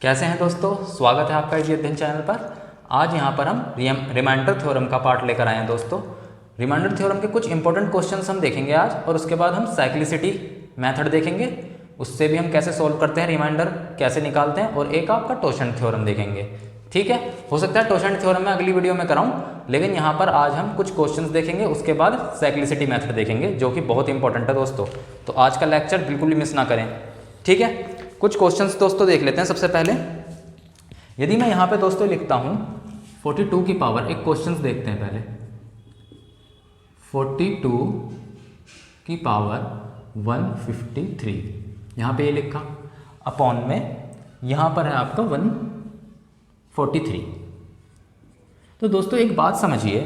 कैसे हैं दोस्तों, स्वागत है आपका इजी अध्ययन चैनल पर। आज यहाँ पर हम रिमाइंडर थ्योरम का पार्ट लेकर आए हैं दोस्तों। रिमाइंडर थ्योरम के कुछ इंपॉर्टेंट क्वेश्चंस हम देखेंगे आज, और उसके बाद हम साइक्लिसिटी मेथड देखेंगे, उससे भी हम कैसे सोल्व करते हैं, रिमाइंडर कैसे निकालते हैं, और एक आपका टोशेंट थ्योरम देखेंगे। ठीक है, हो सकता है टोशेंट थ्योरम में अगली वीडियो में कराऊं, लेकिन यहाँ पर आज हम कुछ क्वेश्चंस देखेंगे, उसके बाद साइक्लिसिटी मेथड देखेंगे जो कि बहुत इंपॉर्टेंट है दोस्तों। तो आज का लेक्चर बिल्कुल भी मिस ना करें। ठीक है, कुछ क्वेश्चंस दोस्तों देख लेते हैं। सबसे पहले यदि मैं यहाँ पे दोस्तों लिखता हूँ 42 की पावर, एक क्वेश्चंस देखते हैं पहले। 42 की पावर 153, यहाँ पे ये लिखा, अपॉन में यहाँ पर है आपका 143। तो दोस्तों एक बात समझिए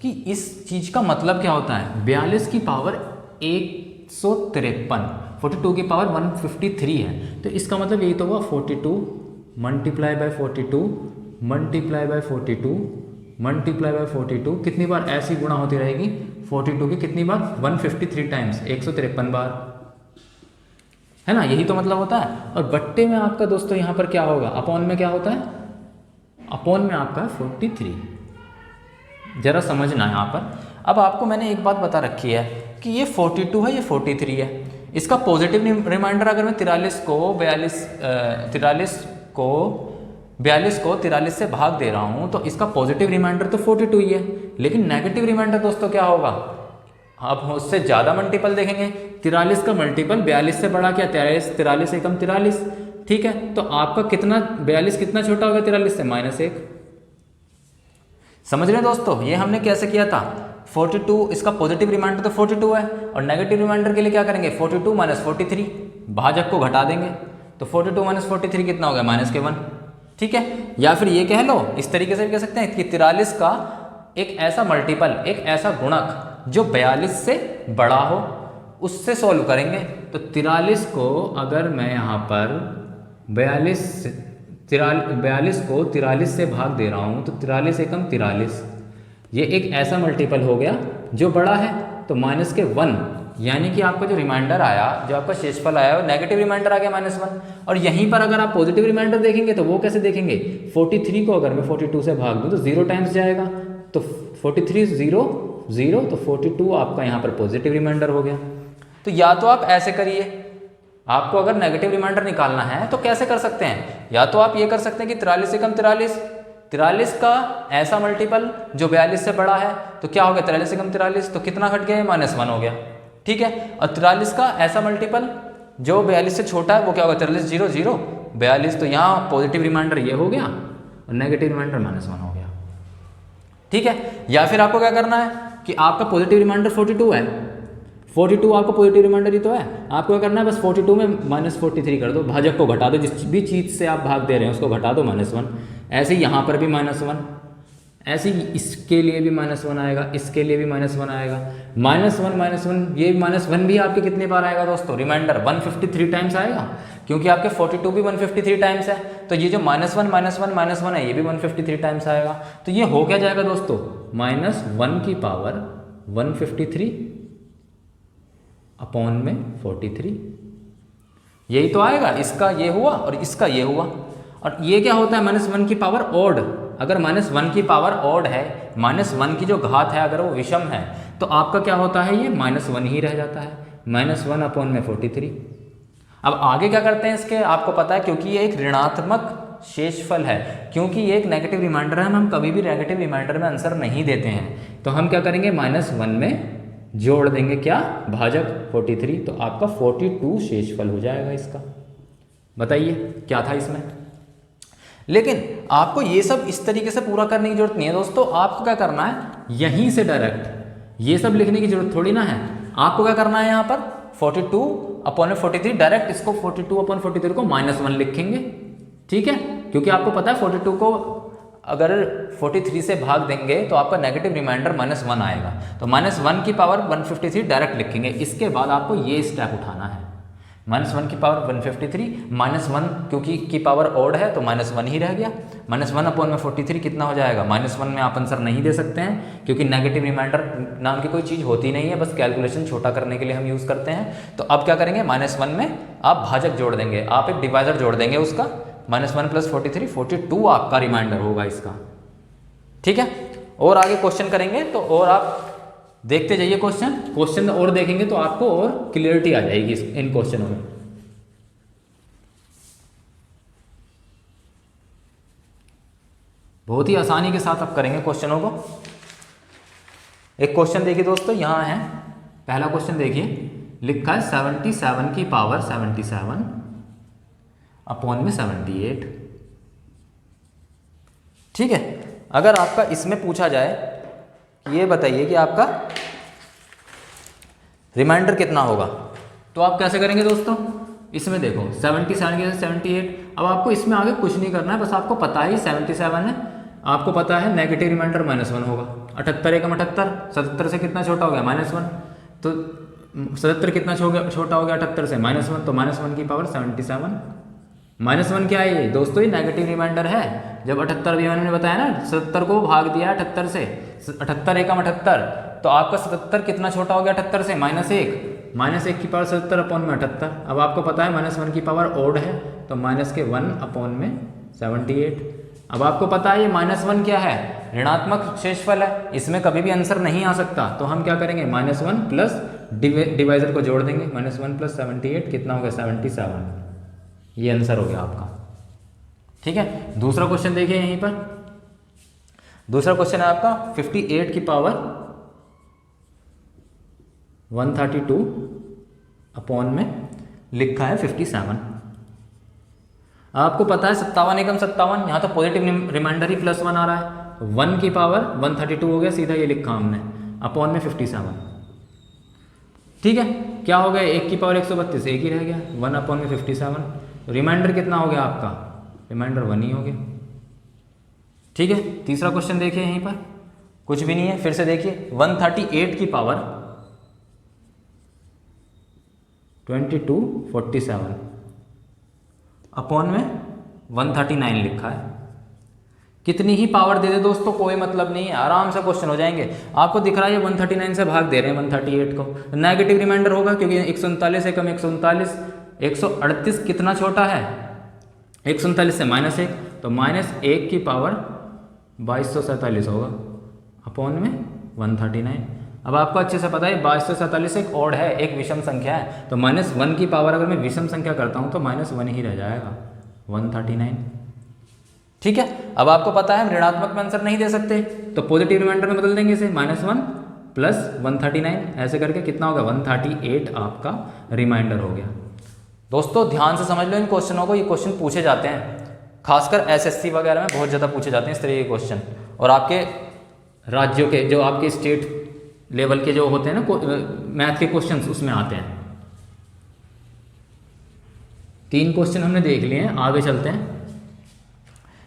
कि इस चीज़ का मतलब क्या होता है। 42 की पावर 153, 42 की पावर 153 है, तो इसका मतलब यही तो हुआ 42 multiply by 42 multiply by 42 multiply by 42। कितनी बार ऐसी गुणा होती रहेगी 42 की, कितनी बार 153 टाइम्स, 153 बार, है ना। यही तो मतलब होता है। और बट्टे में आपका दोस्तों यहाँ पर क्या होगा, अपॉन में क्या होता है, अपॉन में आपका 43। जरा समझना यहाँ पर। अब आपको मैंने एक बात बता रखी है कि ये 42 है, ये 43 है। इसका पॉजिटिव रिमाइंडर अगर मैं 43 को 43 से भाग दे रहा हूँ, तो इसका पॉजिटिव रिमाइंडर तो 42 ही है, लेकिन नेगेटिव रिमाइंडर दोस्तों क्या होगा, आप उससे ज़्यादा मल्टीपल देखेंगे। 43 का मल्टीपल 42 से बड़ा क्या, 43 एकम 43। ठीक है, तो आपका कितना 42 कितना छोटा होगा 43 से, -1। समझ रहे हैं दोस्तों, ये हमने कैसे किया था। 42, इसका पॉजिटिव रिमाइंडर तो 42 है, और नेगेटिव रिमाइंडर के लिए क्या करेंगे, 42 - 43, भाजक को घटा देंगे, तो 42 - 43 कितना हो गया, -1। ठीक है, या फिर ये कह लो, इस तरीके से भी कह सकते हैं कि 43 का एक ऐसा मल्टीपल, एक ऐसा गुणक जो 42 से बड़ा हो, उससे सॉल्व करेंगे। तो 43 को अगर मैं यहाँ पर 42 को 43 से भाग दे रहा हूँ, तो 43 एकम 43, ये एक ऐसा मल्टीपल हो गया जो बड़ा है, तो -1, यानी कि आपका जो रिमाइंडर आया, जो आपका शेषफल आया, वो नेगेटिव रिमाइंडर आ गया -1। और यहीं पर अगर आप पॉजिटिव रिमाइंडर देखेंगे तो वो कैसे देखेंगे, 43 को अगर मैं 42 से भाग दूँ तो 0 टाइम्स जाएगा, तो 43 0 0, तो 42 आपका यहाँ पर पॉजिटिव रिमाइंडर हो गया। तो या तो आप ऐसे करिए, आपको अगर नेगेटिव रिमाइंडर निकालना है तो कैसे कर सकते हैं, या तो आप ये कर सकते हैं कि 43 एकम 43 का ऐसा मल्टीपल जो 42 से बड़ा है, तो क्या हो गया 43 एकम 43, तो कितना घट गया, -1 हो गया। ठीक है, और 43 का ऐसा मल्टीपल जो 42 से छोटा है, वो क्या होगा 43 0 0 42, तो यहाँ पॉजिटिव रिमाइंडर ये हो गया और नेगेटिव रिमाइंडर -1 हो गया। ठीक है, या फिर आपको क्या करना है कि आपका पॉजिटिव रिमाइंडर 42 है, 42 आपका पॉजिटिव रिमाइंडर ही तो है, आपको क्या करना है, बस 42 में -43 कर दो, भाजक को घटा दो, जिस भी चीज़ से आप भाग दे रहे हैं उसको घटा दो, -1। ऐसे ही यहाँ पर भी -1, ऐसे ही इसके लिए भी -1 आएगा, इसके लिए भी -1 आएगा, -1 ये -1 भी आपके कितने बार आएगा दोस्तों, रिमाइंडर 153 टाइम्स आएगा, क्योंकि आपके 42 भी 153 टाइम्स है, तो ये जो -1 है ये भी 153 टाइम्स आएगा। तो ये हो क्या जाएगा दोस्तों, -1 की पावर 153 अपॉन में 43, यही तो आएगा। इसका ये हुआ और इसका ये हुआ, और ये क्या होता है, -1 की पावर ऑड। अगर -1 की पावर ऑड है, -1 की जो घात है अगर वो विषम है, तो आपका क्या होता है, ये -1 ही रह जाता है, -1 अपॉन में 43। अब आगे क्या करते हैं इसके, आपको पता है, क्योंकि ये एक ऋणात्मक शेषफल है, क्योंकि ये एक नेगेटिव रिमाइंडर है, हम कभी भी नेगेटिव रिमाइंडर में आंसर नहीं देते हैं, तो हम क्या करेंगे, -1 में जोड़ देंगे क्या, भाजक 43, तो आपका 42 शेषफल हो जाएगा इसका। बताइए क्या था इसमें। लेकिन आपको ये सब इस तरीके से पूरा करने की जरूरत नहीं है दोस्तों, आपको क्या करना है, यहीं से डायरेक्ट ये सब लिखने की जरूरत थोड़ी ना है। आपको क्या करना है, यहाँ पर 42 अपॉन 43, डायरेक्ट इसको 42 अपॉन 43 को -1 लिखेंगे। ठीक है, क्योंकि आपको पता है 42 को अगर 43 से भाग देंगे तो आपका नेगेटिव रिमाइंडर -1 आएगा, तो -1 की पावर 153 डायरेक्ट लिखेंगे। इसके बाद आपको ये स्टेप उठाना है, -1 की पावर 153, -1 क्योंकि की पावर ऑड है तो -1 ही रह गया, -1 अपॉन में 43 कितना हो जाएगा, -1 में आप आंसर नहीं दे सकते हैं, क्योंकि नेगेटिव रिमाइंडर नाम की कोई चीज़ होती नहीं है, बस कैलकुलेशन छोटा करने के लिए हम यूज़ करते हैं। तो अब क्या करेंगे, -1 में आप भाजक जोड़ देंगे, आप एक डिवाइजर जोड़ देंगे उसका, -1 + 43 42 आपका रिमाइंडर होगा इसका। ठीक है, और आगे क्वेश्चन करेंगे तो और आप देखते जाइए क्वेश्चन और देखेंगे तो आपको और क्लियरिटी आ जाएगी इन क्वेश्चनों में। बहुत ही आसानी के साथ आप करेंगे क्वेश्चनों को। एक क्वेश्चन देखिए दोस्तों, यहाँ है पहला क्वेश्चन देखिए, लिखा है 77 की पावर 77 अपॉन में 78। ठीक है, अगर आपका इसमें पूछा जाए कि ये बताइए कि आपका रिमाइंडर कितना होगा, तो आप कैसे करेंगे दोस्तों? इसमें देखो 77 के 78, अब आपको इसमें आगे कुछ नहीं करना है, बस आपको पता है 77 है, आपको पता है नेगेटिव रिमाइंडर -1 होगा। 78 एकम 78, 77 से कितना छोटा हो गया -1, तो 77 कितना छोटा हो गया 78 से -1, तो -1 की पावर 77। -1 क्या है ये दोस्तों? ये नेगेटिव रिमाइंडर है। जब 78 भी मैंने बताया ना, 77 को भाग दिया 78 से, 78 एकम 78, तो आपका 77 कितना छोटा हो गया 78 से? -1 की पावर 77 अपॉन में 78। अब आपको पता है -1 की पावर ओड है, तो -1 अपॉन में 78। अब आपको पता है ये -1 क्या है? ऋणात्मक शेषफल है, इसमें कभी भी आंसर नहीं आ सकता, तो हम क्या करेंगे? -1 प्लस डिवाइजर को जोड़ देंगे, -1 + 78 कितना हो गया? 77। ये आंसर हो गया आपका। ठीक है, दूसरा क्वेश्चन देखिए यहीं पर। दूसरा क्वेश्चन है आपका 58 की पावर 132 अपॉन में लिखा है 57। आपको पता है 57 एकम 57, यहाँ तो पॉजिटिव रिमाइंडर ही +1 आ रहा है, 1 की पावर 132 हो गया, सीधा ये लिखा हमने अपॉन में 57। ठीक है, क्या हो गया? 1 की पावर 132, एक ही रह गया, 1 अपॉन में 57। रिमाइंडर कितना हो गया आपका? रिमाइंडर 1 ही हो गया। ठीक है, तीसरा क्वेश्चन देखिए यहीं पर, कुछ भी नहीं है, फिर से देखिए 138 की पावर 2247 अपॉन में 139 लिखा है। कितनी ही पावर दे दे दोस्तों कोई मतलब नहीं है, आराम से क्वेश्चन हो जाएंगे। आपको दिख रहा है ये 139 से भाग दे रहे हैं 138 को, नेगेटिव रिमाइंडर होगा क्योंकि 139 एकम 139, 138 कितना छोटा है? 139 से -1, तो -1 की पावर 2247 होगा अपॉन में 139। अब आपको अच्छे से पता है 2247 एक ओड है, एक विषम संख्या है, तो -1 की पावर अगर मैं विषम संख्या करता हूँ तो -1 ही रह जाएगा, 139। ठीक है, अब आपको पता है हम ऋणात्मक में आंसर नहीं दे सकते, तो पॉजिटिव रिमाइंडर में बदल देंगे इसे, -1 प्लस 139, ऐसे करके कितना होगा? 138 आपका रिमाइंडर हो गया। दोस्तों ध्यान से समझ लो इन क्वेश्चनों को, ये क्वेश्चन पूछे जाते हैं, खासकर एसएससी वगैरह में बहुत ज़्यादा पूछे जाते हैं इस तरह के क्वेश्चन, और आपके राज्यों के जो आपके स्टेट लेवल के जो होते हैं ना मैथ के क्वेश्चंस, उसमें आते हैं। 3 क्वेश्चन हमने देख लिए हैं, आगे चलते हैं।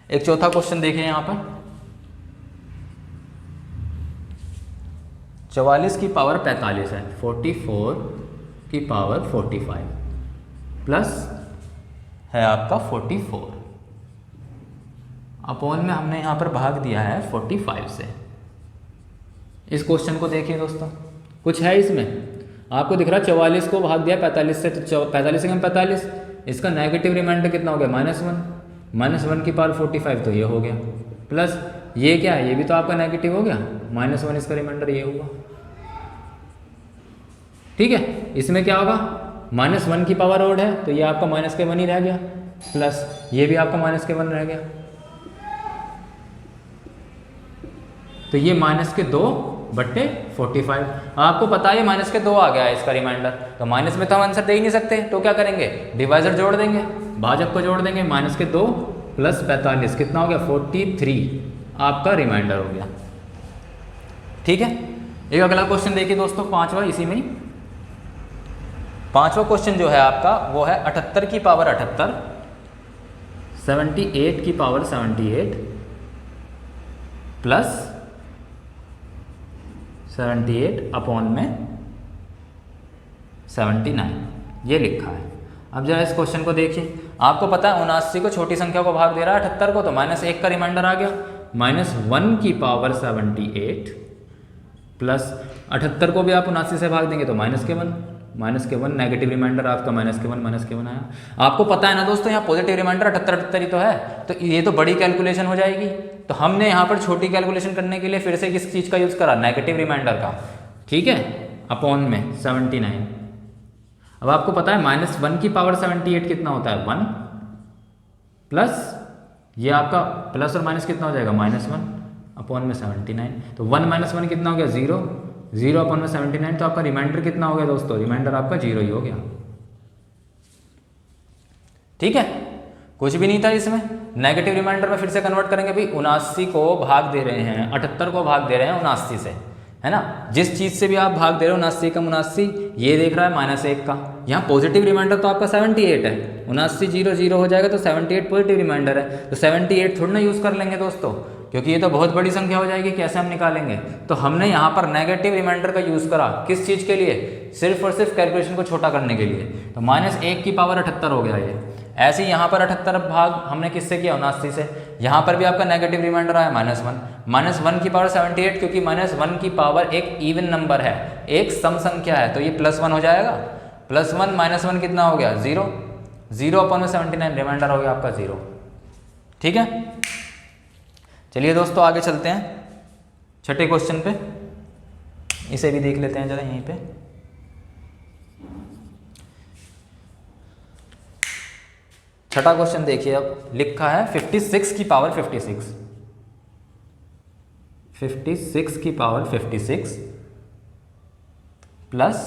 एक चौथा क्वेश्चन देखें यहाँ पर, 44 की पावर 45 है, 44 की पावर 45 प्लस है आपका 44 अपॉन में हमने यहाँ पर भाग दिया है 45 से। इस क्वेश्चन को देखिए दोस्तों, कुछ है इसमें, आपको दिख रहा है 44 को भाग दिया 45 से, तो 45 से 45, इसका नेगेटिव रिमाइंडर कितना हो गया? -1 की पावर 45, तो ये हो गया, प्लस ये क्या है? ये भी तो आपका नेगेटिव हो गया, -1 इसका रिमाइंडर ये हुआ। ठीक है, इसमें क्या होगा? -1 की पावर ओड है, तो ये आपका -1 ही रह गया, प्लस ये भी आपका -1 रह गया, तो ये -2/45। आपको पता है -2 आ गया है इसका रिमाइंडर, तो माइनस में तो हम आंसर दे ही नहीं सकते, तो क्या करेंगे? डिवाइजर जोड़ देंगे, भाजक को जोड़ देंगे, -2 प्लस 45 कितना हो गया? 43 आपका रिमाइंडर हो गया। ठीक है, एक अगला क्वेश्चन देखिए दोस्तों, 5वां, इसी में ही 5वां क्वेश्चन जो है आपका वो है 78 की पावर 78, 78 की पावर 78 प्लस 78 अपॉन में 79, ये लिखा है। अब जरा इस क्वेश्चन को देखिए, आपको पता है 79 को छोटी संख्या को भाग दे रहा है 78 को, तो -1 का रिमाइंडर आ गया, -1 की पावर 78 प्लस 78 को भी आप 79 से भाग देंगे तो -1, -1 नेगेटिव रिमाइंडर आपका -1 आया। आपको पता है ना दोस्तों, यहाँ पॉजिटिव रिमाइंडर 78 ही तो है, तो ये तो बड़ी कैलकुलेशन हो जाएगी। तो हमने यहाँ पर छोटी कैलकुलेशन करने के लिए फिर से किस चीज़ का यूज़ करा, नेगेटिव रिमाइंडर का, ठीक है, अपॉन में 79। अब आपको पता है -1 की पावर 78 कितना होता है, 1 प्लस ये आपका प्लस और माइनस कितना हो जाएगा, -1 अपॉन में 79। तो 1 - 1 कितना हो गया, 0, 0 अपॉन में 79। तो आपका रिमाइंडर कितना हो गया दोस्तों, रिमाइंडर आपका 0 ही हो गया। ठीक है, कुछ भी नहीं था इसमें। नेगेटिव रिमाइंडर में फिर से कन्वर्ट करेंगे भाई, 79 को भाग दे रहे हैं, 78 को भाग दे रहे हैं 79 से, है ना। जिस चीज़ से भी आप भाग दे रहे हो, 79 कम 79, ये देख रहा है -1 का। यहाँ पॉजिटिव रिमाइंडर तो आपका 78 है, 79 0 0 हो जाएगा तो 78 पॉजिटिव रिमाइंडर है। तो 78 थोड़ी ना यूज़ कर लेंगे दोस्तों, क्योंकि ये तो बहुत बड़ी संख्या हो जाएगी, कैसे हम निकालेंगे। तो हमने यहाँ पर नेगेटिव रिमाइंडर का यूज़ करा, किस चीज़ के लिए, सिर्फ और सिर्फ कैलकुलेशन को छोटा करने के लिए। तो -1 की पावर 78 हो गया ये। ऐसे ही यहाँ पर 78 भाग हमने किससे किया, 79 से। यहाँ पर भी आपका नेगेटिव रिमाइंडर आया -1, -1 की पावर 78, क्योंकि -1 की पावर एक इवन नंबर है, एक सम संख्या है, तो ये +1 हो जाएगा। +1 - 1 कितना हो गया, 0, 0 अपॉन में 79, रिमाइंडर हो गया आपका 0। ठीक है, चलिए दोस्तों आगे चलते हैं छठे क्वेश्चन पे, इसे भी देख लेते हैं जरा यहीं पे। छठा क्वेश्चन देखिए, अब लिखा है 56 की पावर 56, 56 की पावर 56 प्लस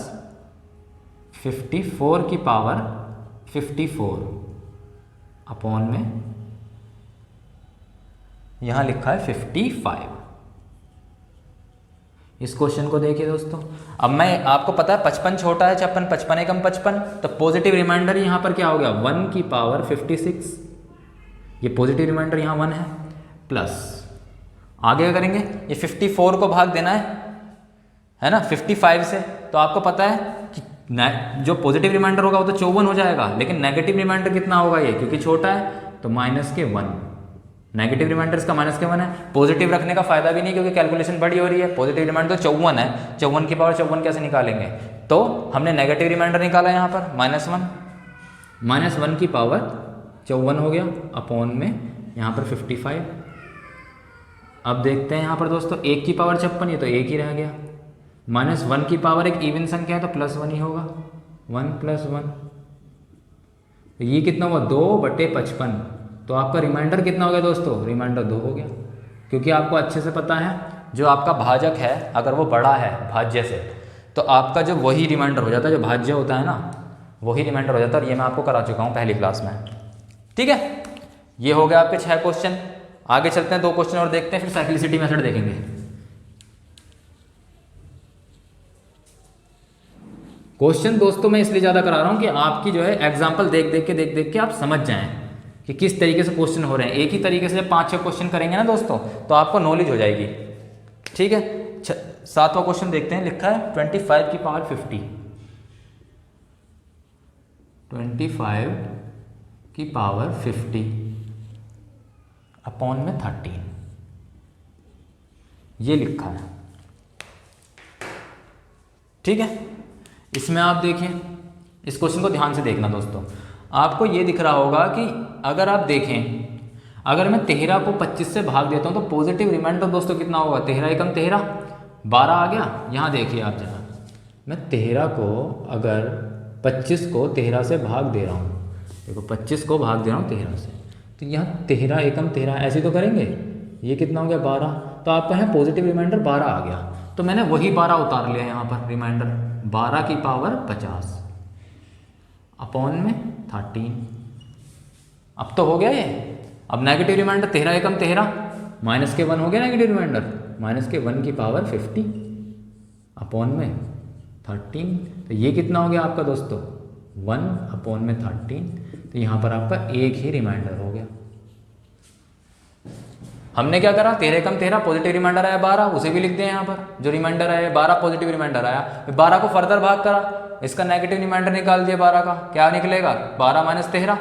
54 की पावर 54 अपॉन में यहां लिखा है 55। इस क्वेश्चन को देखिए दोस्तों, अब मैं आपको पता है 55 छोटा है 56, 55 एकम 55, तो पॉजिटिव रिमाइंडर यहाँ पर क्या हो गया, 1 की पावर 56, ये पॉजिटिव रिमाइंडर यहाँ 1 है, प्लस आगे क्या करेंगे, ये 54 को भाग देना है ना 55 से। तो आपको पता है कि जो पॉजिटिव रिमाइंडर होगा वो तो 54 हो जाएगा, लेकिन नेगेटिव रिमाइंडर कितना होगा ये, क्योंकि छोटा है तो -1। नेगेटिव रिमाइंडर इसका -1 है। पॉजिटिव रखने का फायदा भी नहीं, क्योंकि कैलकुलेशन बड़ी हो रही है। पॉजिटिव रिमाइंडर तो 54 है, 54 की पावर 54 कैसे निकालेंगे, तो हमने नेगेटिव रिमाइंडर निकाला यहाँ पर -1, -1 की पावर 54 हो गया अपॉन में यहाँ पर 55। अब देखते हैं यहाँ पर दोस्तों, 1 की पावर 56, ये तो 1 ही रह गया, -1 की पावर एक इवन संख्या है तो +1 ही होगा, 1 + 1, तो ये कितना हुआ, 2/55। तो आपका रिमाइंडर कितना हो गया दोस्तों, रिमाइंडर 2 हो गया, क्योंकि आपको अच्छे से पता है जो आपका भाजक है अगर वो बड़ा है भाज्य से, तो आपका जो वही रिमाइंडर हो जाता है, जो भाज्य होता है ना वही रिमाइंडर हो जाता है। और ये मैं आपको करा चुका हूँ पहली क्लास में। ठीक है, ये हो गया आपके 6 क्वेश्चन। आगे चलते हैं, 2 क्वेश्चन और देखते हैं, फिर साइक्लिसिटी मेथड देखेंगे। क्वेश्चन दोस्तों मैं इसलिए ज़्यादा करा रहा हूँ कि आपकी जो है एग्जाम्पल देख देख के आप समझ जाएं कि किस तरीके से क्वेश्चन हो रहे हैं। एक ही तरीके से जब 5-6 क्वेश्चन करेंगे ना दोस्तों, तो आपको नॉलेज हो जाएगी। ठीक है, 7वां क्वेश्चन देखते हैं, लिखा है 25 की पावर 50, 25 की पावर 50 अपॉन में 13, ये लिखा है। ठीक है, इसमें आप देखिए, इस क्वेश्चन को ध्यान से देखना दोस्तों। आपको ये दिख रहा होगा कि अगर आप देखें, अगर मैं 13 को 25 से भाग देता हूँ तो पॉजिटिव रिमाइंडर दोस्तों कितना होगा, 13 एकम 13, 12 आ गया। यहाँ देखिए आप जरा, मैं 13 को अगर 25 को 13 से भाग दे रहा हूँ, देखो 25 को भाग दे रहा हूँ 13 से, तो यहाँ 13 एकम 13 ऐसे तो करेंगे, ये कितना हो गया 12, तो आपका यहाँ पॉजिटिव रिमाइंडर 12 आ गया। तो मैंने वही 12 उतार लिया यहाँ पर, रिमाइंडर 12 की पावर 50 अपॉन में 13। अब तो हो गया ये। अब नेगेटिव रिमाइंडर 13 एकम 13, -1 हो गया नेगेटिव रिमाइंडर, -1 की पावर 50 अपॉन में 13। तो ये कितना हो गया आपका दोस्तों, 1 अपॉन में 13। तो यहाँ पर आपका एक ही रिमाइंडर हो गया। हमने क्या करा, 13 एकम 13, पॉजिटिव रिमाइंडर आया 12, उसे भी लिख दिया यहाँ पर, जो रिमाइंडर आया 12 पॉजिटिव रिमाइंडर आया। फिर 12 को फर्दर भाग करा, इसका नेगेटिव रिमाइंडर निकाल दिया 12 का, क्या निकलेगा 12 - 13,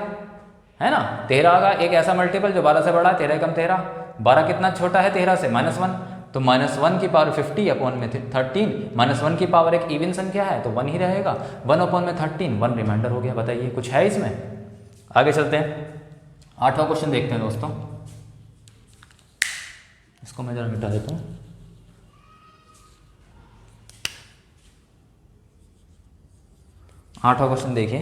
है ना। 13 का एक ऐसा मल्टीपल जो 12 से बड़ा है, 13 एकम 13, 12 कितना छोटा है 13 से, -1, तो -1 की पावर 50 अपॉन में 13, -1 की पावर एक इवन संख्या है तो 1 ही रहेगा, 1 अपॉन में 13, 1 रिमाइंडर हो गया। बताइए कुछ है इसमें? आगे चलते हैं, 8वां क्वेश्चन देखते हैं दोस्तों। इसको मैं जरा मिटा देता हूँ। आठवां क्वेश्चन देखिए,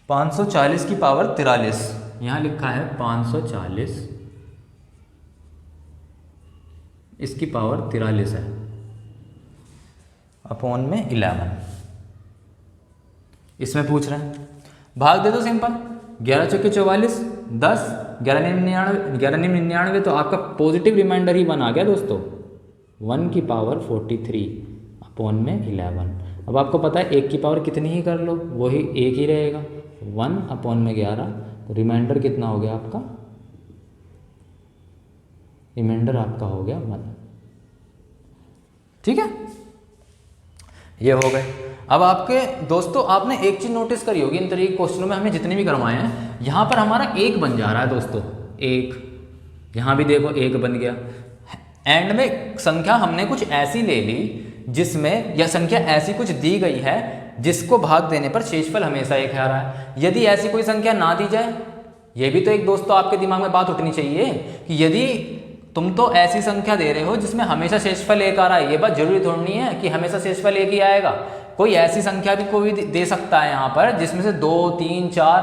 540 की पावर 43, यहां लिखा है 540 इसकी पावर 43 है अपॉन में 11। इसमें पूछ रहे हैं भाग दे दो सिंपल, 11 चौके 44, 10, 11 तो आपका पॉजिटिव रिमाइंडर ही 1 आ गया दोस्तों, 1 की पावर 43 अपॉन में 11। अब आपको पता है 1 की पावर कितनी ही कर लो वही 1 ही रहेगा, 1 अपॉन में 11, तो रिमाइंडर कितना हो गया आपका? रिमाइंडर आपका हो गया 1। ठीक है, ये हो गए। अब आपके दोस्तों आपने एक चीज नोटिस करी होगी, इन तरीके क्वेश्चनों में हमने जितने भी करवाए हैं, यहां पर हमारा 1 बन जा रहा है दोस्तों, 1, यहां भी देखो 1 बन गया। एंड में संख्या हमने कुछ ऐसी ले ली जिसमें यह संख्या ऐसी कुछ दी गई है जिसको भाग देने पर शेषफल हमेशा 1 आ रहा है। यदि ऐसी कोई संख्या ना दी जाए, ये भी तो एक दोस्तों आपके दिमाग में बात उठनी चाहिए कि यदि तुम तो ऐसी संख्या दे रहे हो जिसमें हमेशा शेषफल 1 आ रहा है, ये बात जरूरी थोड़ी नहीं है कि हमेशा शेषफल 1 ही आएगा। कोई ऐसी संख्या भी कोई दे सकता है यहाँ पर जिसमें से 2, 3, 4,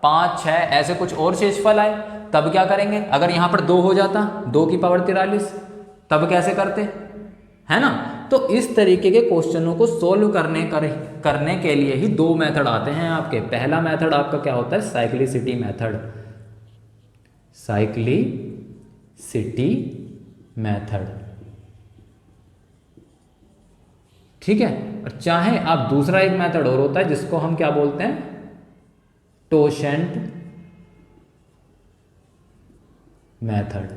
5, 6 ऐसे कुछ और शेषफल आए, तब क्या करेंगे? अगर यहाँ पर 2 हो जाता, 2 की पावर 43, तब कैसे करते, है ना? तो इस तरीके के क्वेश्चनों को सोल्व करने के लिए ही 2 मेथड आते हैं आपके। पहला मेथड आपका क्या होता है? साइक्लिसिटी मेथड, साइक्लिसिटी मेथड, ठीक है। और चाहे आप दूसरा एक मेथड और होता है जिसको हम क्या बोलते हैं? टोशेंट मेथड।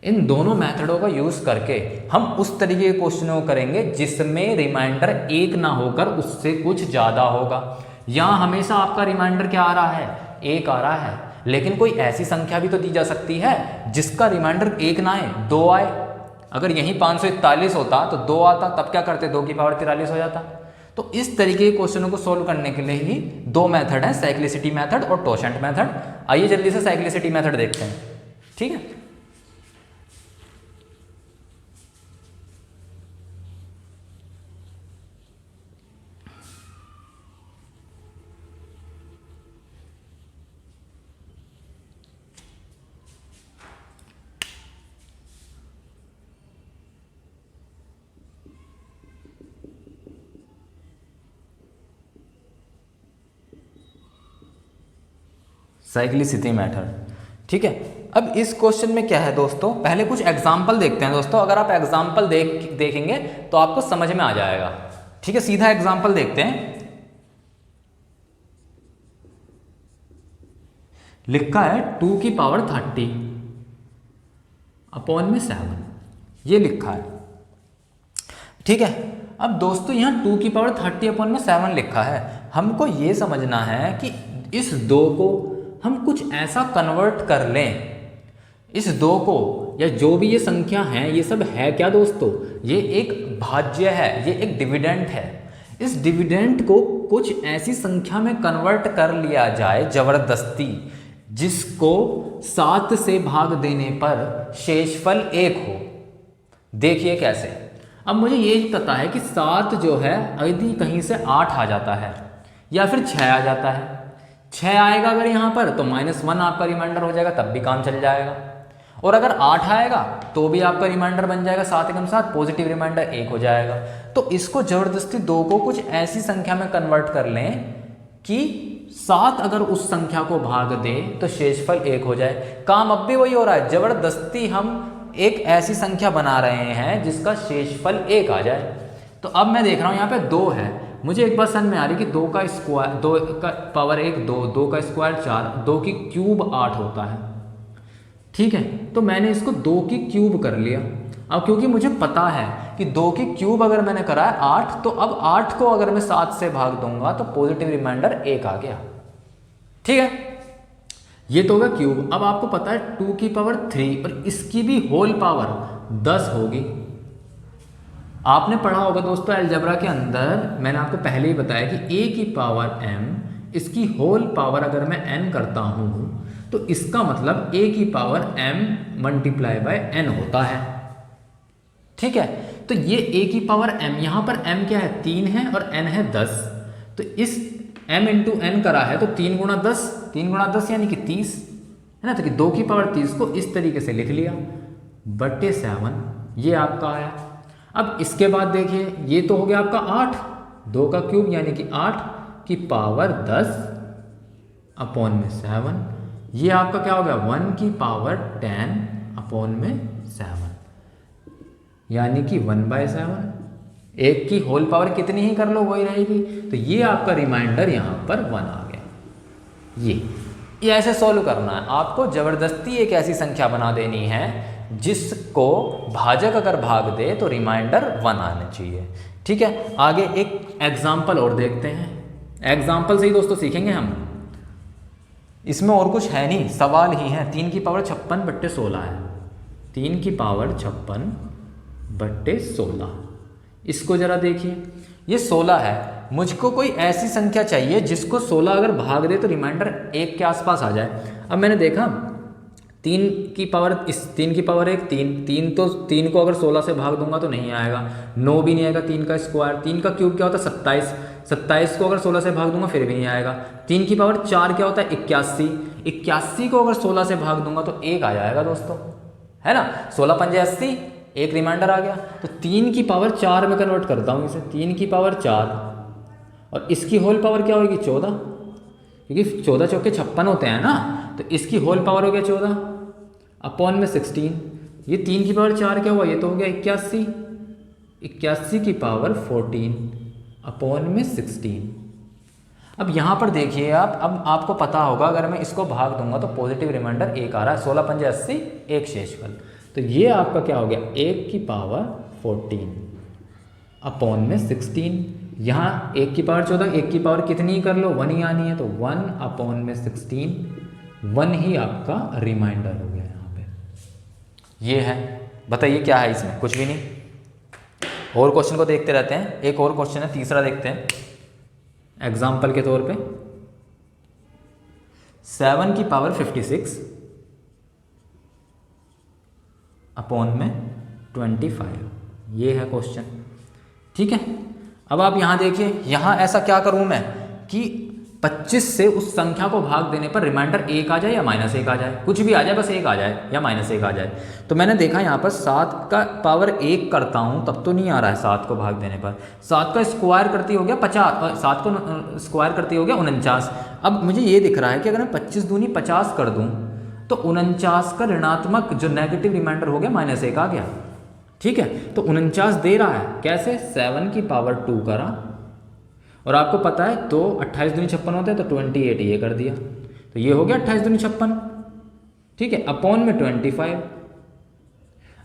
इन दोनों मेथडों का यूज करके हम उस तरीके के क्वेश्चनों को करेंगे जिसमें रिमाइंडर 1 ना होकर उससे कुछ ज्यादा होगा। यहां हमेशा आपका रिमाइंडर क्या आ रहा है? 1 आ रहा है, लेकिन कोई ऐसी संख्या भी तो दी जा सकती है जिसका रिमाइंडर 1 ना आए, 2 आए। अगर यहीं 541 होता तो 2 आता, तब क्या करते? 2 की पावर 43 हो जाता। तो इस तरीके के क्वेश्चनों को सोल्व करने के लिए ही 2 मेथड हैं, साइक्लिसिटी मेथड और टोशेंट मेथड। आइए जल्दी से साइक्लिसिटी मेथड देखते हैं, ठीक है। साइक्लिसिटी मेथड, ठीक है। अब इस क्वेश्चन में क्या है दोस्तों, पहले कुछ एग्जाम्पल देखते हैं दोस्तों। अगर आप एग्जाम्पल देखेंगे तो आपको समझ में आ जाएगा, ठीक है। सीधा एग्जाम्पल देखते हैं। लिखा है 2 की पावर 30 अपॉन में 7, ये लिखा है, ठीक है। अब दोस्तों यहाँ 2 की पावर 30 अपॉन में 7 लिखा है। हमको ये समझना है कि इस 2 को हम कुछ ऐसा कन्वर्ट कर लें, इस 2 को या जो भी ये संख्या है ये सब है क्या दोस्तों? ये एक भाज्य है, ये एक डिविडेंड है। इस डिविडेंड को कुछ ऐसी संख्या में कन्वर्ट कर लिया जाए जबरदस्ती, जिसको 7 से भाग देने पर शेषफल 1 हो। देखिए कैसे। अब मुझे ये पता है कि 7 जो है यदि कहीं से 8 आ जाता है या फिर 6 आ जाता है, 6 आएगा अगर यहाँ पर तो -1 आपका रिमाइंडर हो जाएगा, तब भी काम चल जाएगा। और अगर 8 आएगा तो भी आपका रिमाइंडर बन जाएगा 7 एकम 7, पॉजिटिव रिमाइंडर 1 हो जाएगा। तो इसको जबरदस्ती 2 को कुछ ऐसी संख्या में कन्वर्ट कर लें कि 7 अगर उस संख्या को भाग दे तो शेषफल 1 हो जाए। काम अब भी वही हो रहा है, जबरदस्ती हम एक ऐसी संख्या बना रहे हैं जिसका शेषफल 1 आ जाए। तो अब मैं देख रहा हूँ यहाँ पे 2 है, मुझे एक बात समझ में आ रही कि 2 का स्क्वायर, 2 का पावर 1 2, 2 का स्क्वायर 4, 2 की क्यूब 8 होता है, ठीक है। तो मैंने इसको 2 की क्यूब कर लिया। अब क्योंकि मुझे पता है कि 2 की क्यूब अगर मैंने करा है 8, तो अब 8 को अगर मैं 7 से भाग दूंगा तो पॉजिटिव रिमाइंडर 1 आ गया, ठीक है। ये तो होगा क्यूब। अब आपको पता है 2 की पावर 3 और इसकी भी होल पावर 10 होगी। आपने पढ़ा होगा दोस्तों अलजेब्रा के अंदर, मैंने आपको पहले ही बताया कि a की पावर m, इसकी होल पावर अगर मैं n करता हूँ तो इसका मतलब a की power m multiply by n होता है। ठीक है, तो ये a की पावर m, यहाँ पर m क्या है 3 है और n है 10, तो इस m इंटू n करा है तो 3 गुणा 10, 3 गुणा 10 यानी कि 30 है ना, तो कि 2 की पावर 30 को इस तरीके से लिख लिया बटे 7, ये आपका आया। अब इसके बाद देखिए ये तो हो गया आपका 8, 2 का क्यूब यानी कि 8 की पावर 10 अपॉन में 7, ये आपका क्या हो गया 1 की पावर 10 अपॉन में 7 यानी कि 1/7। एक की होल पावर कितनी ही कर लो वही रहेगी, तो ये आपका रिमाइंडर यहाँ पर 1 आ गया। ये ऐसे सॉल्व करना है आपको, ज़बरदस्ती एक ऐसी संख्या बना देनी है जिसको भाजक अगर भाग दे तो रिमाइंडर 1 आना चाहिए। ठीक है, आगे एक एग्जाम्पल और देखते हैं, एग्जाम्पल से ही दोस्तों सीखेंगे हम, इसमें और कुछ है नहीं, सवाल ही है। 3 की पावर 56 बट्टे 16 है, 3 की पावर 56 बट्टे 16, इसको जरा देखिए, ये 16 है, मुझको कोई ऐसी संख्या चाहिए जिसको 16 अगर भाग दे तो रिमाइंडर 1 के आसपास आ जाए। अब मैंने देखा 3 की पावर 1 3 तो 3 को अगर 16 से भाग दूंगा तो नहीं आएगा, 9 भी नहीं आएगा, 3 का स्क्वायर, 3 का क्यूब क्या होता है 27, 27 को अगर 16 से भाग दूंगा फिर भी नहीं आएगा। 3 की पावर 4 क्या होता है 81, 81 को अगर 16 से भाग दूंगा तो 1 आ जाएगा दोस्तों, है ना, 16 पंजे 80, एक रिमाइंडर आ गया। तो 3 की पावर 4 में कन्वर्ट करता हूँ इसे, 3 की पावर 4 और इसकी होल पावर क्या होगी 14, क्योंकि 14 चौके 56 होते हैं ना, तो इसकी होल पावर हो गया 14 अपॉन में 16, ये 3 की पावर 4 क्या हुआ, ये तो हो गया 81, 81 की पावर 14 अपॉन में 16। अब यहाँ पर देखिए आप, अब आपको पता होगा अगर मैं इसको भाग दूंगा तो पॉजिटिव रिमाइंडर 1 आ रहा है, 16 पंजे 80, 1 शेषफल, तो ये आपका क्या हो गया 1 की पावर 14 अपॉन में 16। यहाँ 1 की पावर 14, 1 की पावर कितनी कर लो 1 ही आनी है, तो 1 अपॉन में 16, 1 ही आपका रिमाइंडर हो गया यहाँ पे। ये है, बताइए क्या है इसमें, कुछ भी नहीं। और क्वेश्चन को देखते रहते हैं, एक और क्वेश्चन है तीसरा देखते हैं एग्जाम्पल के तौर पे। 7 की पावर 56 अपॉन में 25, ये है क्वेश्चन। ठीक है, अब आप यहाँ देखिए, यहाँ ऐसा क्या करूँ मैं कि 25 से उस संख्या को भाग देने पर रिमाइंडर 1 आ जाए या -1 आ जाए, कुछ भी आ जाए, बस 1 आ जाए या -1 आ जाए। तो मैंने देखा यहाँ पर 7 का पावर 1 करता हूँ तब तो नहीं आ रहा है 7 को भाग देने पर, 7 का स्क्वायर करती हो गया 50, 7 को स्क्वायर करती हो गया 49। अब मुझे ये दिख रहा है कि अगर मैं 25 दूनी 50 कर दूँ तो 49 का ऋणात्मक जो नेगेटिव रिमाइंडर हो गया -1 आ गया। ठीक है, तो 49 दे रहा है कैसे, 7 की पावर 2 करा, और आपको पता है तो 28 दूनी 56 होता है, तो 28 ये कर दिया, तो ये हो गया 28 दूनी 56। ठीक है, अपॉन में 25।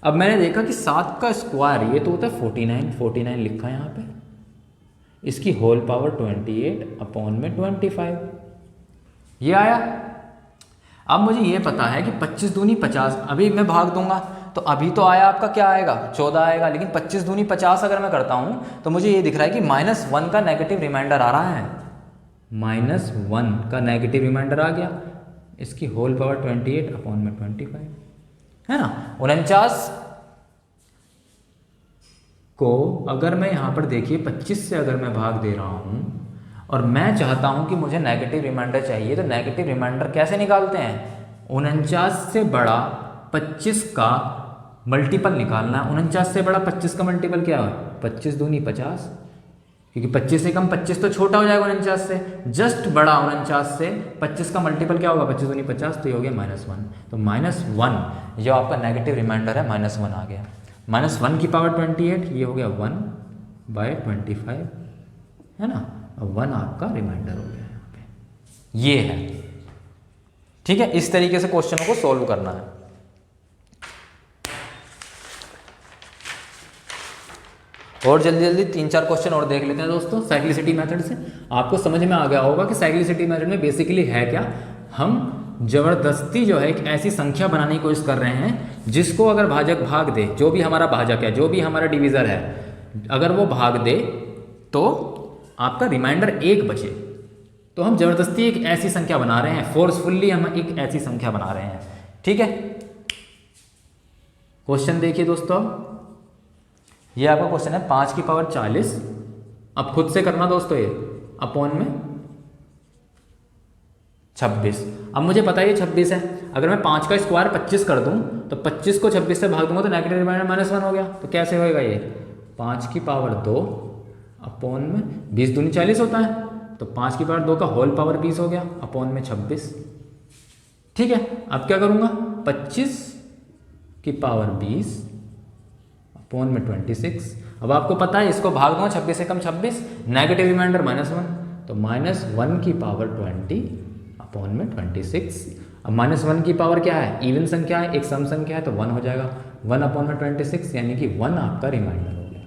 अब मैंने देखा कि 7 का स्क्वायर ये तो होता है 49, 49 लिखा है यहाँ पे, इसकी होल पावर 28 अपॉन में 25, ये आया। अब मुझे ये पता है कि 25 दूनी 50, अभी मैं भाग दूंगा तो अभी तो आया आपका क्या आएगा 14 आएगा, लेकिन 25 दूनी 50 अगर मैं करता हूँ तो मुझे ये दिख रहा है कि -1 का नेगेटिव रिमाइंडर आ रहा है, -1 का नेगेटिव रिमाइंडर आ गया, इसकी होल पावर 28 अपॉन में 25, है ना। 49 को अगर मैं यहाँ पर देखिए 25 से अगर मैं भाग दे रहा हूँ और मैं चाहता हूँ कि मुझे नेगेटिव रिमाइंडर चाहिए, तो नेगेटिव रिमाइंडर कैसे निकालते हैं, 49 से बड़ा 25 का मल्टीपल निकालना है। 49 से बड़ा 25 का मल्टीपल क्या है 25 दूनी 50, क्योंकि 25 से कम 25 तो छोटा हो जाएगा 49 से, जस्ट बड़ा 49 से 25 का मल्टीपल क्या होगा 25 दूनी 50, तो ये हो गया -1, तो -1 जो आपका नेगेटिव रिमाइंडर है -1 आ गया, -1 की पावर 28, ये हो गया 1/25, है ना, 1 आपका रिमाइंडर हो गया यहाँ पे, ये है। ठीक है, इस तरीके से क्वेश्चनों को सॉल्व करना है। और जल्दी जल्दी 3-4 क्वेश्चन और देख लेते हैं दोस्तों साइक्लिसिटी मेथड से। आपको समझ में आ गया होगा कि साइक्लिसिटी मेथड में बेसिकली है क्या, हम ज़बरदस्ती जो है एक ऐसी संख्या बनाने की कोशिश कर रहे हैं जिसको अगर भाजक भाग दे, जो भी हमारा भाजक है, जो भी हमारा डिवीज़र है, अगर वो भाग दे तो आपका रिमाइंडर 1 बचे। तो हम ज़बरदस्ती एक ऐसी संख्या बना रहे हैं, फोर्सफुल्ली हम एक ऐसी संख्या बना रहे हैं। ठीक है, क्वेश्चन देखिए दोस्तों, ये आपका क्वेश्चन है 5 की पावर 40। अब खुद से करना दोस्तों, ये अपॉन में 26। अब मुझे पता है ये 26 है, अगर मैं 5 का स्क्वायर 25 कर दूं तो 25 को 26 से भाग दूंगा तो नेगेटिव रिमाइंडर -1 हो गया। तो कैसे होएगा ये 5 की पावर 2 अपॉन में 20 दूनी 40 होता है, तो 5 की पावर 2 का होल पावर 20 हो गया अपॉन में 26। ठीक है, अब क्या करूँगा 25 की पावर 20 अपॉन में 26। अब आपको पता है इसको भाग दूंगा 26 से कम 26, नेगेटिव रिमाइंडर -1, तो -1 की पावर 20 अपॉन में 26। अब -1 की पावर क्या है, इवन संख्या है, एक सम संख्या है, तो 1 हो जाएगा। 1 अपॉन में 26 यानी कि 1 आपका रिमाइंडर हो गया।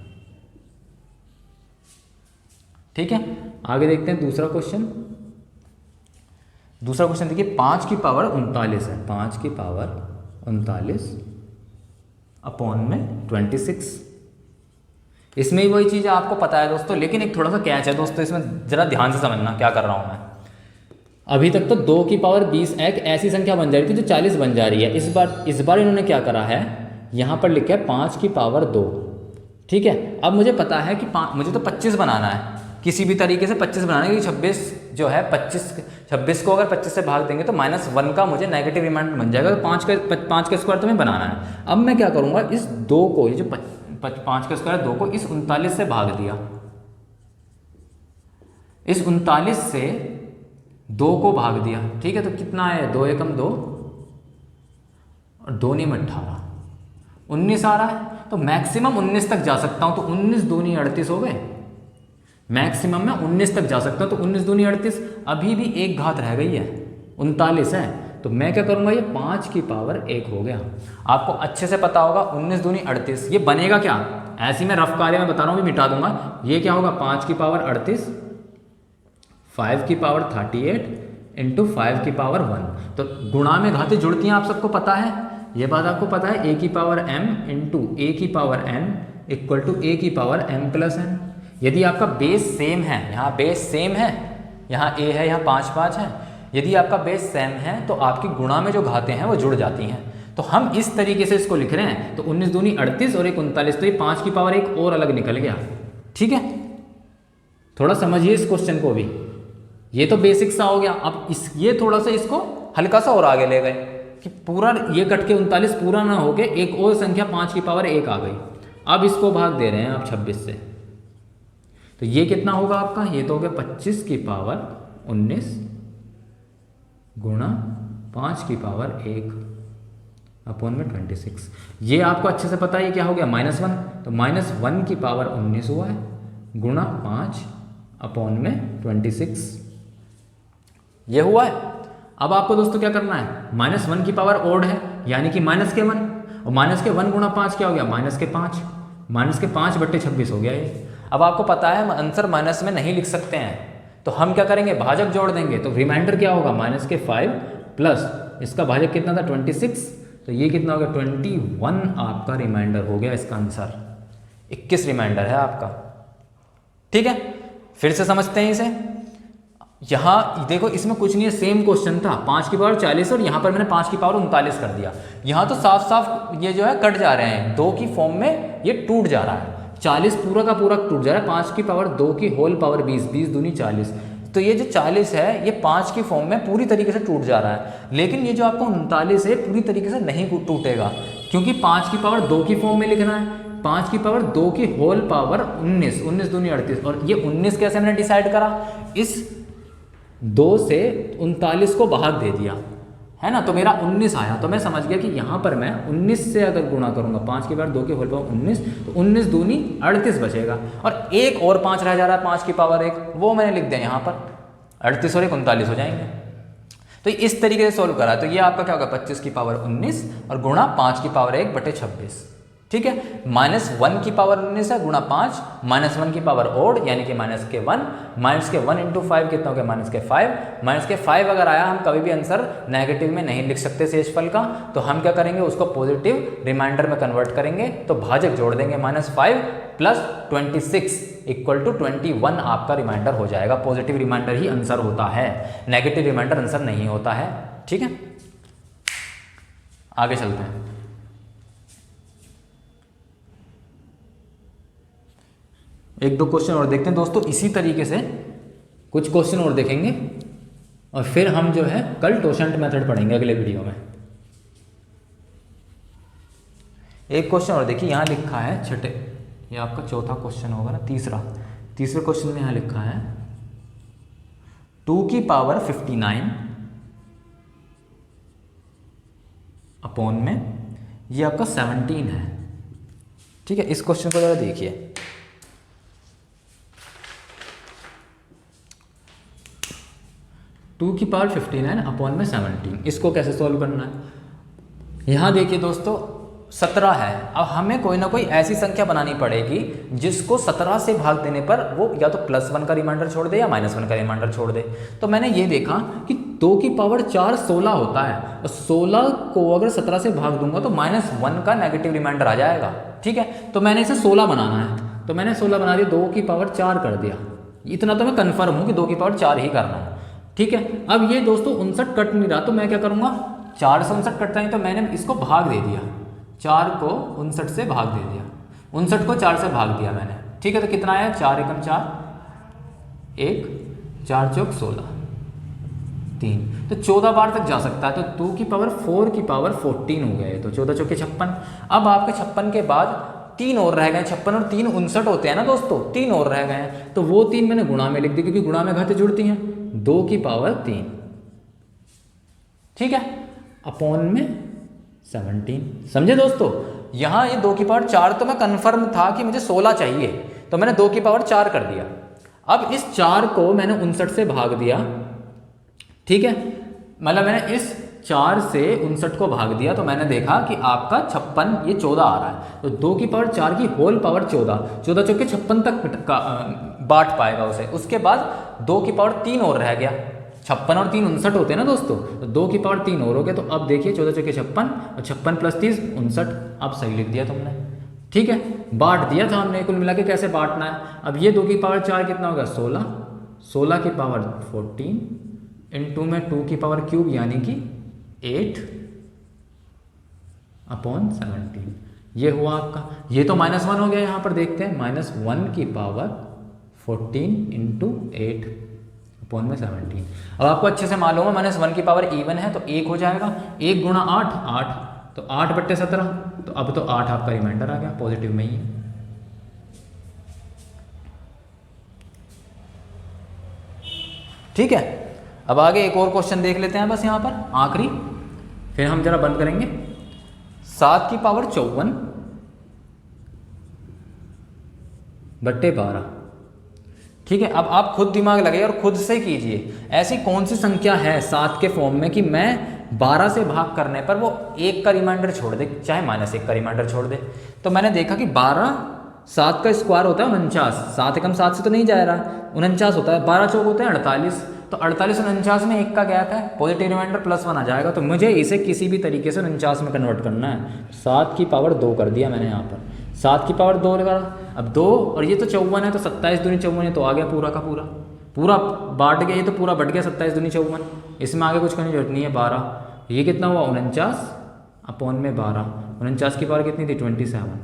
ठीक है, आगे देखते हैं दूसरा क्वेश्चन। दूसरा क्वेश्चन देखिए 5 की पावर 39 है, 5 की पावर 39 अपॉन में 26। इसमें ही वही चीज़ आपको पता है दोस्तों, लेकिन एक थोड़ा सा कैच है दोस्तों, इसमें ज़रा ध्यान से समझना क्या कर रहा हूँ मैं। अभी तक तो 2 की पावर 20 एक ऐसी संख्या बन जा रही थी जो 40 बन जा रही है। इस बार इन्होंने क्या करा है, यहाँ पर लिखा है 5 की पावर 2। ठीक है, अब मुझे पता है कि मुझे तो 25 बनाना है, किसी भी तरीके से 25 बनाना है, क्योंकि 26 जो है 26 को अगर 25 से भाग देंगे तो -1 का मुझे नेगेटिव रिमाइंडर बन जाएगा। तो 5 का स्क्वायर तुम्हें बनाना है। अब मैं क्या करूँगा, इस 2 को, ये जो 5 का स्क्वायर 2 को इस 39 से भाग दिया, इस 39 से 2 को भाग दिया। ठीक है, तो कितना है, 2 एकम 2 और 2 × 18, 19 आ रहा है। तो मैक्सिमम 19 तक जा सकता हूं, तो 19 दूनी 38 हो गए। मैक्सिमम में 19 तक जा सकता हूं, तो 19 दूनी 38, अभी भी एक घात रह गई है, 39 है। तो मैं क्या करूंगा, ये 5 की पावर 1 हो गया। आपको अच्छे से पता होगा 19 दूनी 38, ये बनेगा क्या, ऐसी मैं रफ कार्य में बता रहा हूं, भी मिटा दूंगा। ये क्या होगा 5 की पावर 38, 5 की पावर 38 इंटू 5 की पावर 1। तो गुणा में घातें जुड़ती हैं, आप सबको पता है, ये बात आपको पता है। a की पावर m इंटू a की power n equal to a की पावर m प्लस n। यदि आपका बेस सेम है, यहाँ बेस सेम है, यहाँ a है, यहाँ 5 5 है, यदि आपका बेस सेम है तो आपकी गुणा में जो घातें हैं वो जुड़ जाती हैं। तो हम इस तरीके से इसको लिख रहे हैं, तो 19 दूनी 38 और 1 39, तो ये 5 की पावर 1 और अलग निकल गया। ठीक है, थोड़ा समझिए इस क्वेश्चन को भी, ये तो बेसिक सा हो गया। अब ये थोड़ा सा इसको हल्का सा और आगे ले गए कि पूरा ये कट के 39 पूरा ना होके एक और संख्या 5 की पावर 1 आ गई। अब इसको भाग दे रहे हैं आप 26 से, तो ये कितना होगा आपका, ये तो हो गया 25 की पावर 19 गुणा 5 की पावर 1 अपॉन में 26। ये आपको अच्छे से पता है, ये क्या हो गया -1, तो -1 की पावर 19 हुआ है गुणा 5 अपॉन में 26, ये हुआ है। अब आपको दोस्तों क्या करना है, -1 की पावर ओड है, यानी कि -1, और -1 गुणा 5 क्या हो गया, -5, -5/26 हो गया ये। अब आपको पता है आंसर माइनस में नहीं लिख सकते हैं, तो हम क्या करेंगे, भाजक जोड़ देंगे, तो रिमाइंडर क्या होगा -5 प्लस इसका भाजक कितना था 26, तो ये कितना होगा 21 आपका रिमाइंडर हो गया। इसका आंसर 21 रिमाइंडर है आपका। ठीक है, फिर से समझते हैं इसे। यहाँ देखो, इसमें कुछ नहीं है, सेम क्वेश्चन था, 5 की पावर 40 और यहाँ पर मैंने 5 की पावर 39 कर दिया। यहाँ तो साफ साफ ये जो है कट जा रहे हैं, 2 की फॉर्म में ये टूट जा रहा है, 40 पूरा का पूरा टूट जा रहा है। 5 की पावर 2 की होल पावर 20, 20 दूनी 40, तो ये जो 40 है ये 5 की फॉर्म में पूरी तरीके से टूट जा रहा है। लेकिन ये जो आपको 39 है पूरी तरीके से नहीं टूटेगा, क्योंकि 5 की पावर 2 की फॉर्म में लिखना है। 5 की पावर 2 की होल पावर 19, 19 दूनी 38, और ये 19 कैसे मैंने डिसाइड करा, इस 2 से 39 को भाग दे दिया है ना, तो मेरा 19 आया। तो मैं समझ गया कि यहाँ पर मैं 19 से अगर गुणा करूँगा, 5 की पावर 2 की होल पावर 19, तो 19 दूनी 38 बचेगा, और एक और 5 रह जा रहा है 5 की पावर 1, वो मैंने लिख दिया यहाँ पर, 38 और 1 39 हो जाएंगे। तो इस तरीके से सोल्व करा, तो ये आपका क्या होगा 25 की पावर 19 और गुणा 5 की पावर 1/26। ठीक है। -1 की पावर 19 है गुणा 5, -1 की पावर ओड यानी कि -1, -1 इंटू 5 कितना हो गया -5, -5 अगर आया हम कभी भी आंसर नेगेटिव में नहीं लिख सकते शेषफल का, तो हम क्या करेंगे उसको पॉजिटिव रिमाइंडर में कन्वर्ट करेंगे, तो भाजक जोड़ देंगे -5 प्लस 26 इक्वल टू 21 आपका रिमाइंडर हो जाएगा। पॉजिटिव रिमाइंडर ही आंसर होता है, नेगेटिव रिमाइंडर आंसर नहीं होता है। ठीक है, आगे चलते हैं। एक दो क्वेश्चन और देखते हैं दोस्तों, इसी तरीके से कुछ क्वेश्चन और देखेंगे और फिर हम जो है कल टोशंट मेथड पढ़ेंगे अगले वीडियो में। एक क्वेश्चन और देखिए, यहाँ लिखा है छठे, ये आपका चौथा क्वेश्चन होगा ना, तीसरे क्वेश्चन में यहाँ लिखा है 2 की पावर 59 अपॉन में ये आपका 17 है। ठीक है, इस क्वेश्चन को जरा देखिए। 2 की पावर 59 अपॉन में 17, इसको कैसे सॉल्व करना है। यहाँ देखिए दोस्तों 17 है, अब हमें कोई ना कोई ऐसी संख्या बनानी पड़ेगी जिसको 17 से भाग देने पर वो या तो +1 का रिमाइंडर छोड़ दे या -1 का रिमाइंडर छोड़ दे। तो मैंने ये देखा कि 2 की पावर 4 16 होता है, और 16 को अगर 17 से भाग दूंगा तो -1 का नेगेटिव रिमाइंडर आ जाएगा। ठीक है, तो मैंने इसे 16 बनाना है, तो मैंने 16 बना दिया, 2 की पावर 4 कर दिया। इतना तो मैं कन्फर्म हूँ कि 2 की पावर 4 ही करना है। ठीक है, अब ये दोस्तों 59 कट नहीं रहा, तो मैं क्या करूँगा, 4 से 59 कटता नहीं, तो मैंने इसको भाग दे दिया, 4 को 59 से भाग दे दिया, 59 को 4 से भाग दिया मैंने। ठीक है, तो कितना आया, 4 एकम 4, 1, 4 चौक 16, 3, तो 14 बार तक जा सकता है। तो 2 की पावर 4 की पावर 14 हो गए, तो 14 चौके 56। अब आपके 56 के बाद 3 और रह गए, 56 और 3 59 होते हैं ना दोस्तों, 3 और रह गए हैं, तो वो 3 मैंने गुणा में लिख दी, क्योंकि गुणा में घातें जुड़ती हैं। 2 की पावर 3, ठीक है, अपॉन में 17। समझे दोस्तों, यहाँ ये 2 की पावर 4 तो मैं कंफर्म था कि मुझे 16 चाहिए, तो मैंने 2 की पावर 4 कर दिया। अब इस 4 को मैंने 59 से भाग दिया। ठीक है, मतलब मैंने इस 4 से 59 को भाग दिया, तो मैंने देखा कि आपका 56 ये 14 आ रहा है, तो 2 की पावर 4 की होल पावर 14 चौके 56 तक बांट पाएगा उसे। उसके बाद 2 की पावर 3 और रह गया, 56 और 3 59 होते हैं ना दोस्तों, तो 2 की पावर 3 और हो गया। तो अब देखिए 14 चौके 56 और 56 प्लस 30 59। अब सही लिख दिया तुमने। ठीक है, बांट दिया था हमने, कुल मिला के कैसे बांटना है। अब ये 2 की पावर 4 कितना होगा, 16, 16 की पावर 14 इंटू में 2 की पावर क्यूब यानी कि 8 अपॉन 17, ये हुआ आपका। ये तो -1 हो गया, यहाँ पर देखते हैं, -1 की पावर 14 इंटू 8 अपॉन में 17। अब आपको अच्छे से मालूम है -1 की पावर इवन है, तो 1 हो जाएगा, 1 गुणा 8 8, तो 8/17, तो अब तो 8 आपका रिमाइंडर आ गया, पॉजिटिव में ही है। ठीक है, अब आगे एक और क्वेश्चन देख लेते हैं बस यहाँ पर आखिरी, फिर हम जरा बंद करेंगे। 7 की पावर 54 बट्टे 12। ठीक है, अब आप खुद दिमाग लगाइए और खुद से कीजिए, ऐसी कौन सी संख्या है 7 के फॉर्म में कि मैं 12 से भाग करने पर वो 1 का रिमाइंडर छोड़ दे, चाहे -1 का रिमाइंडर छोड़ दे। तो मैंने देखा कि 12 7 का स्क्वायर होता है 49, 7 एकम 7 से तो नहीं जा रहा, 49 होता है, 12 चौक होते हैं 48, तो 48 और 49 में 1 का गैप है, पॉजिटिव रिमाइंडर +1 आ जाएगा। तो मुझे इसे किसी भी तरीके से 49 में कन्वर्ट करना है। 7 की पावर 2 कर दिया मैंने यहाँ पर, 7 की पावर 2 लगा, अब 2 और ये तो 54 है, तो 27 दूनी 54, तो आ गया पूरा का पूरा बांट गया, ये तो पूरा बढ़ गया 27 दूनी 54, इसमें आगे कुछ करने की जरूरत नहीं है। 12 ये कितना हुआ, 49 अपॉन में 12, 49 की पावर कितनी थी, 27।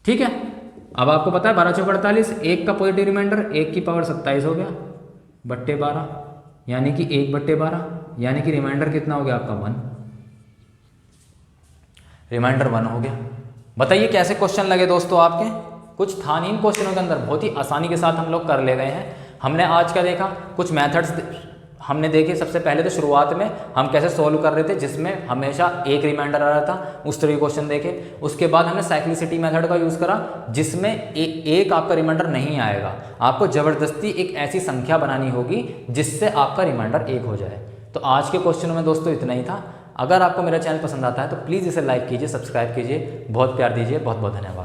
ठीक है, अब आपको पता है 12 चौक 48, 1 का पॉजिटिव रिमाइंडर, 1 की पावर 27 हो गया बट्टे 12, यानी कि 1/12, यानी कि रिमाइंडर कितना हो गया आपका 1, रिमाइंडर 1 हो गया। बताइए कैसे क्वेश्चन लगे दोस्तों आपके, कुछ था नहीं इन क्वेश्चनों के अंदर, बहुत ही आसानी के साथ हम लोग कर ले गए हैं। हमने आज क्या देखा, कुछ मेथड्स हमने देखे। सबसे पहले तो शुरुआत में हम कैसे सोल्व कर रहे थे, जिसमें हमेशा 1 रिमाइंडर आ रहा था, उस तरह के क्वेश्चन देखे। उसके बाद हमने साइक्लिसिटी मेथड का यूज़ करा, जिसमें एक आपका रिमाइंडर नहीं आएगा, आपको ज़बरदस्ती एक ऐसी संख्या बनानी होगी जिससे आपका रिमाइंडर 1 हो जाए। तो आज के क्वेश्चनों में दोस्तों इतना ही था। अगर आपको मेरा चैनल पसंद आता है तो प्लीज़ इसे लाइक कीजिए, सब्सक्राइब कीजिए, बहुत प्यार दीजिए। बहुत बहुत धन्यवाद।